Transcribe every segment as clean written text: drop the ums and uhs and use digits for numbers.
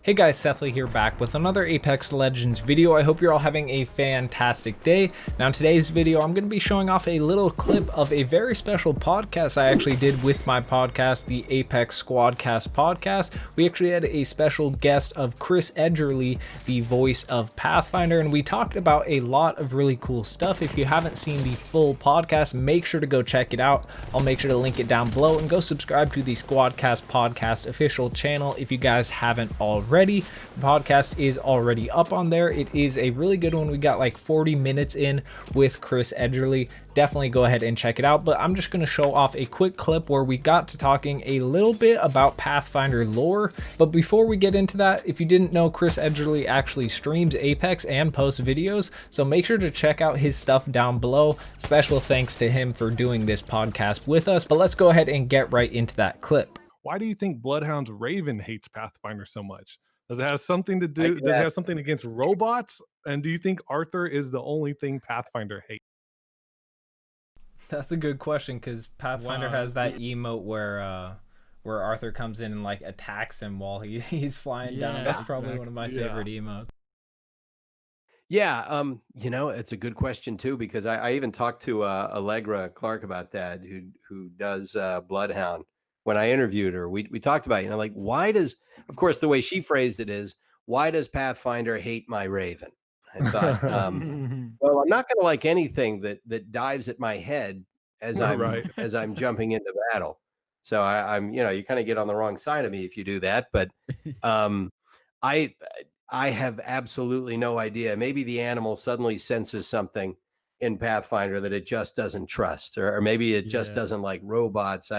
Hey guys, Sethly here, back with another Apex Legends video. I hope you're all having a fantastic day. Now in today's video, I'm going to be showing off a little clip of a very special podcast I actually did with my podcast, the Apex Squadcast podcast. We actually had a special guest of Chris Edgerly, the voice of Pathfinder, and we talked about a lot of really cool stuff. If you haven't seen the full podcast, make sure to go check it out. I'll make sure to link it down below, and go subscribe to the Squadcast podcast official channel if you guys haven't already. The podcast is already up on there. It is a really good one. We got like 40 minutes in with Chris Edgerly. Definitely go ahead and check it out, but I'm just going to show off a quick clip where we got to talking a little bit about Pathfinder lore. But before we get into that, if you didn't know, Chris Edgerly actually streams Apex and posts videos, so make sure to check out his stuff down below. Special thanks to him for doing this podcast with us, but let's go ahead and get right into that clip. Why do you think Bloodhound's Raven hates Pathfinder so much? Does it have something to do? Does it have something against robots? And do you think Arthur is the only thing Pathfinder hates? That's a good question, because Pathfinder has that emote where Arthur comes in and like attacks him while he's flying down. That's probably one of my favorite emotes. Yeah, you know, it's a good question too, because I even talked to Allegra Clark about that, who does Bloodhound. When I interviewed her, we talked about, you know, like, why does, of course, the way she phrased it is, why does Pathfinder hate my Raven? I thought, well, I'm not going to like anything that dives at my head as I'm jumping into battle. So I'm, you know, you kind of get on the wrong side of me if you do that. But I have absolutely no idea. Maybe the animal suddenly senses something in Pathfinder that it just doesn't trust, or maybe it just doesn't like robots.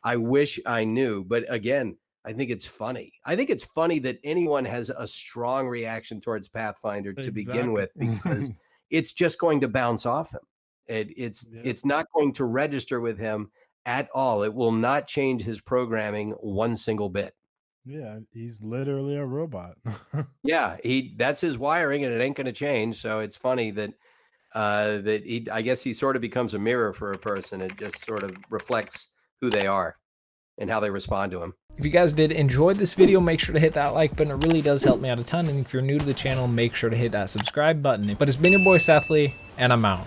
I wish I knew, but again, I think it's funny. I think it's funny that anyone has a strong reaction towards Pathfinder to begin with, because it's just going to bounce off him. It's not going to register with him at all. It will not change his programming one single bit. Yeah, he's literally a robot. Yeah, that's his wiring, and it ain't going to change. So it's funny that I guess he sort of becomes a mirror for a person. It just sort of reflects who they are and how they respond to him. If you guys did enjoy this video, make sure to hit that like button. It really does help me out a ton. And if you're new to the channel, make sure to hit that subscribe button. But it's been your boy Sethly, and I'm out.